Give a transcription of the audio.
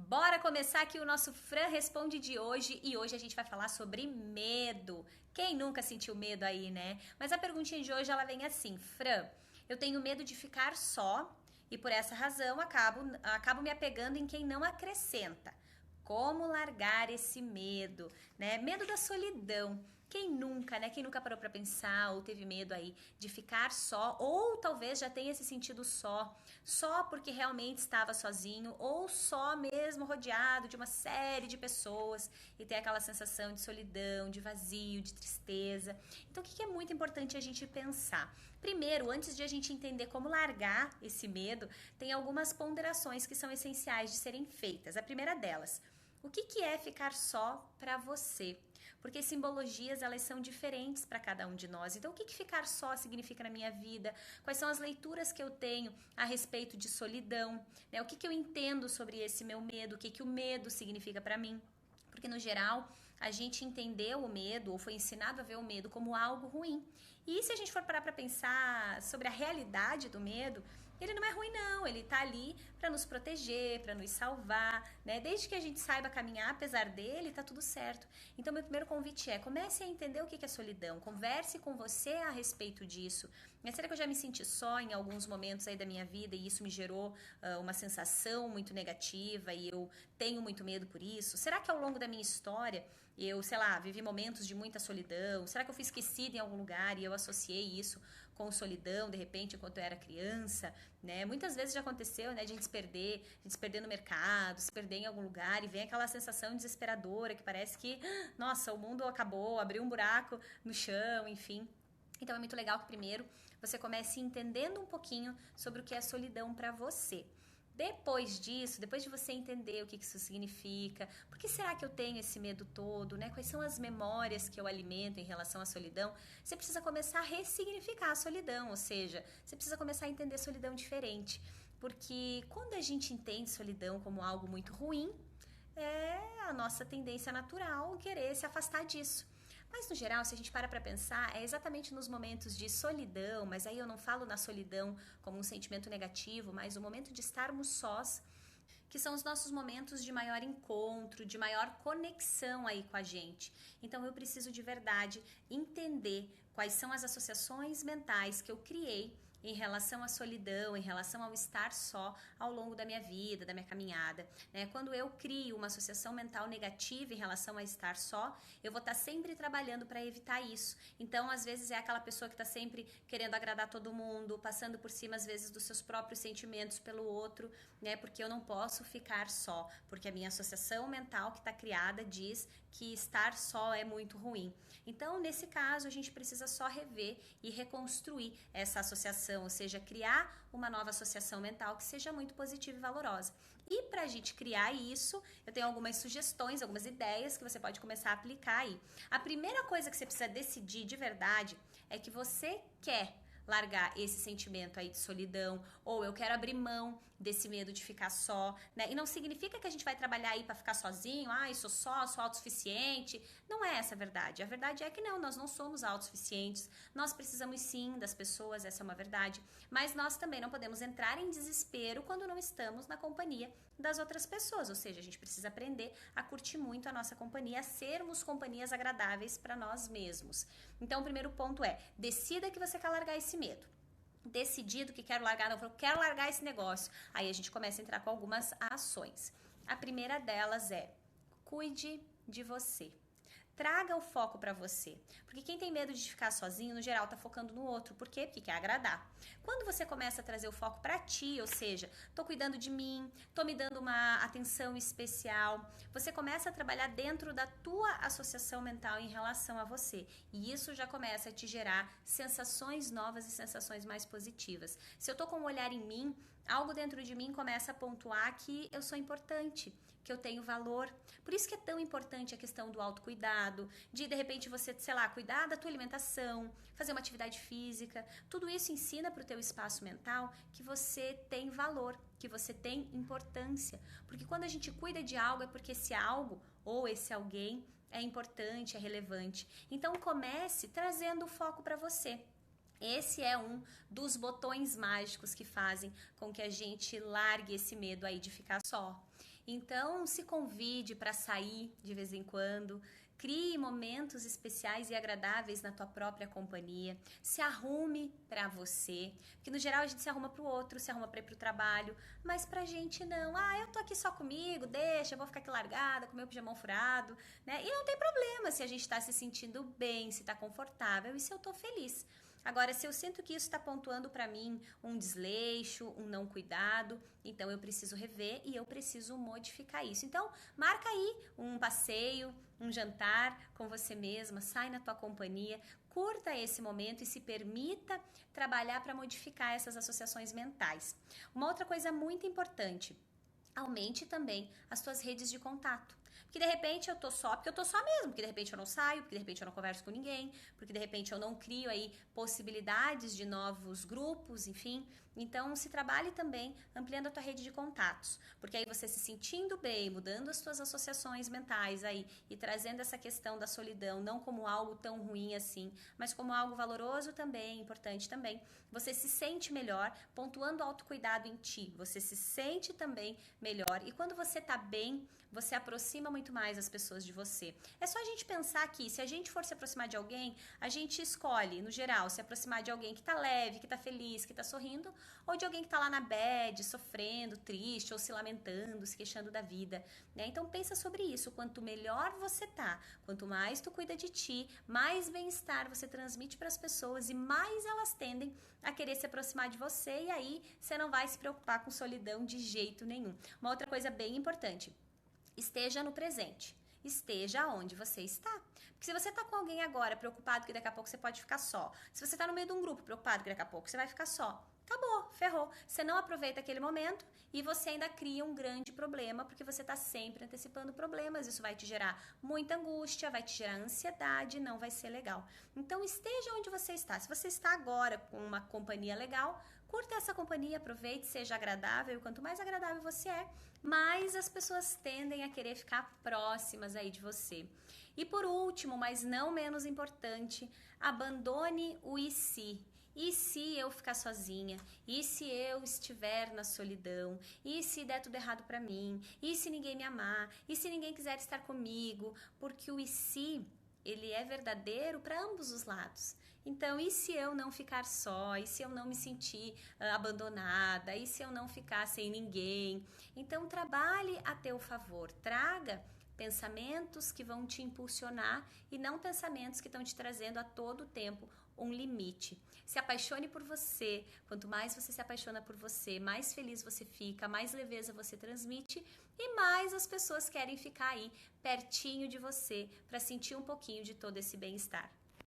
Bora começar aqui o nosso Fran Responde de hoje e hoje a gente vai falar sobre medo. Quem nunca sentiu medo aí, né? Mas a perguntinha de hoje ela vem assim, Fran, eu tenho medo de ficar só e por essa razão acabo me apegando em quem não acrescenta. Como largar esse medo, né? Medo da solidão. Quem nunca, né? Quem nunca parou pra pensar ou teve medo aí de ficar só, ou talvez já tenha se sentido só porque realmente estava sozinho, ou só mesmo rodeado de uma série de pessoas e tem aquela sensação de solidão, de vazio, de tristeza. Então, o que é muito importante a gente pensar? Primeiro, antes de a gente entender como largar esse medo, tem algumas ponderações que são essenciais de serem feitas. A primeira delas, o que é ficar só para você? Porque simbologias elas são diferentes para cada um de nós. Então, o que ficar só significa na minha vida? Quais são as leituras que eu tenho a respeito de solidão? Né? O que eu entendo sobre esse meu medo? O que o medo significa para mim? Porque, no geral, a gente entendeu o medo ou foi ensinado a ver o medo como algo ruim. E se a gente for parar para pensar sobre a realidade do medo, ele não é ruim não, ele tá ali para nos proteger, para nos salvar, né? Desde que a gente saiba caminhar, apesar dele, tá tudo certo. Então meu primeiro convite é, comece a entender o que é solidão, converse com você a respeito disso. Mas será que eu já me senti só em alguns momentos aí da minha vida e isso me gerou uma sensação muito negativa e eu tenho muito medo por isso? Será que ao longo da minha história eu, sei lá, vivi momentos de muita solidão? Será que eu fui esquecida em algum lugar e eu associei isso com solidão, de repente, enquanto eu era criança, né? Muitas vezes já aconteceu, né, de a gente se perder no mercado, se perder em algum lugar e vem aquela sensação desesperadora que parece que, nossa, o mundo acabou, abriu um buraco no chão, enfim. Então é muito legal que primeiro você comece entendendo um pouquinho sobre o que é solidão para você. Depois disso, depois de você entender o que isso significa, por que será que eu tenho esse medo todo, né? Quais são as memórias que eu alimento em relação à solidão? Você precisa começar a ressignificar a solidão, ou seja, você precisa começar a entender solidão diferente. Porque quando a gente entende solidão como algo muito ruim, é a nossa tendência natural querer se afastar disso. Mas no geral, se a gente para pensar, é exatamente nos momentos de solidão, mas aí eu não falo na solidão como um sentimento negativo, mas o momento de estarmos sós, que são os nossos momentos de maior encontro, de maior conexão aí com a gente. Então eu preciso de verdade entender quais são as associações mentais que eu criei em relação à solidão, em relação ao estar só ao longo da minha vida, da minha caminhada, né? Quando eu crio uma associação mental negativa em relação a estar só, eu vou estar sempre trabalhando para evitar isso. Então, às vezes é aquela pessoa que está sempre querendo agradar todo mundo, passando por cima às vezes dos seus próprios sentimentos pelo outro, né? Porque eu não posso ficar só, porque a minha associação mental que está criada diz que estar só é muito ruim. Então, nesse caso, a gente precisa só rever e reconstruir essa associação, ou seja, criar uma nova associação mental que seja muito positiva e valorosa. E para a gente criar isso, eu tenho algumas sugestões, algumas ideias que você pode começar a aplicar aí. A primeira coisa que você precisa decidir de verdade é que você quer largar esse sentimento aí de solidão, ou eu quero abrir mão desse medo de ficar só, né? E não significa que a gente vai trabalhar aí para ficar sozinho, sou só, sou autossuficiente. Não é essa a verdade. A verdade é que não, nós não somos autossuficientes. Nós precisamos sim das pessoas, essa é uma verdade. Mas nós também não podemos entrar em desespero quando não estamos na companhia das outras pessoas. Ou seja, a gente precisa aprender a curtir muito a nossa companhia, a sermos companhias agradáveis para nós mesmos. Então, o primeiro ponto é, decida que você quer largar esse medo. Decidido que quero largar, não, eu quero largar esse negócio. Aí a gente começa a entrar com algumas ações. A primeira delas é, cuide de você. Traga o foco para você. Porque quem tem medo de ficar sozinho, no geral, tá focando no outro. Por quê? Porque quer agradar. Quando você começa a trazer o foco para ti, ou seja, tô cuidando de mim, tô me dando uma atenção especial, você começa a trabalhar dentro da tua associação mental em relação a você. E isso já começa a te gerar sensações novas e sensações mais positivas. Se eu tô com um olhar em mim, algo dentro de mim começa a pontuar que eu sou importante, que eu tenho valor. Por isso que é tão importante a questão do autocuidado, de repente você, sei lá, cuidar da tua alimentação, fazer uma atividade física. Tudo isso ensina para o teu espaço mental que você tem valor, que você tem importância. Porque quando a gente cuida de algo é porque esse algo ou esse alguém é importante, é relevante. Então comece trazendo o foco para você. Esse é um dos botões mágicos que fazem com que a gente largue esse medo aí de ficar só. Então, se convide para sair de vez em quando, crie momentos especiais e agradáveis na tua própria companhia, se arrume para você, porque no geral a gente se arruma para o outro, se arruma para ir para o trabalho, mas pra gente não. Eu tô aqui só comigo, deixa, eu vou ficar aqui largada, com meu pijamão furado, né? E não tem problema se a gente tá se sentindo bem, se tá confortável e se eu tô feliz. Agora, se eu sinto que isso está pontuando para mim um desleixo, um não cuidado, então eu preciso rever e eu preciso modificar isso. Então, marca aí um passeio, um jantar com você mesma, sai na tua companhia, curta esse momento e se permita trabalhar para modificar essas associações mentais. Uma outra coisa muito importante, aumente também as tuas redes de contato. Porque de repente eu tô só, porque eu tô só mesmo, porque de repente eu não saio, porque de repente eu não converso com ninguém, porque de repente eu não crio aí possibilidades de novos grupos, enfim. Então se trabalhe também ampliando a tua rede de contatos, porque aí você se sentindo bem, mudando as tuas associações mentais aí e trazendo essa questão da solidão não como algo tão ruim assim, mas como algo valoroso também, importante também. Você se sente melhor, pontuando o autocuidado em ti, você se sente também melhor e quando você tá bem, você aproxima muito mais as pessoas de você. É só a gente pensar que se a gente for se aproximar de alguém, a gente escolhe, no geral, se aproximar de alguém que tá leve, que tá feliz, que tá sorrindo, ou de alguém que tá lá na bad, sofrendo, triste, ou se lamentando, se queixando da vida, né? Então pensa sobre isso, quanto melhor você tá, quanto mais tu cuida de ti, mais bem-estar você transmite para as pessoas e mais elas tendem a querer se aproximar de você e aí você não vai se preocupar com solidão de jeito nenhum. Uma outra coisa bem importante, esteja no presente. Esteja onde você está. Porque se você está com alguém agora preocupado que daqui a pouco você pode ficar só, se você está no meio de um grupo preocupado que daqui a pouco você vai ficar só, acabou, ferrou. Você não aproveita aquele momento e você ainda cria um grande problema porque você está sempre antecipando problemas. Isso vai te gerar muita angústia, vai te gerar ansiedade, não vai ser legal. Então esteja onde você está. Se você está agora com uma companhia legal, curta essa companhia, aproveite, seja agradável. E quanto mais agradável você é, mais as pessoas tendem a querer ficar próximas aí de você. E por último, mas não menos importante, abandone o e se. E se eu ficar sozinha? E se eu estiver na solidão? E se der tudo errado pra mim? E se ninguém me amar? E se ninguém quiser estar comigo? Porque o e se, ele é verdadeiro para ambos os lados. Então, e se eu não ficar só? E se eu não me sentir abandonada? E se eu não ficar sem ninguém? Então, trabalhe a teu favor. Traga pensamentos que vão te impulsionar e não pensamentos que estão te trazendo a todo tempo um limite. Se apaixone por você. Quanto mais você se apaixona por você, mais feliz você fica, mais leveza você transmite e mais as pessoas querem ficar aí pertinho de você para sentir um pouquinho de todo esse bem-estar.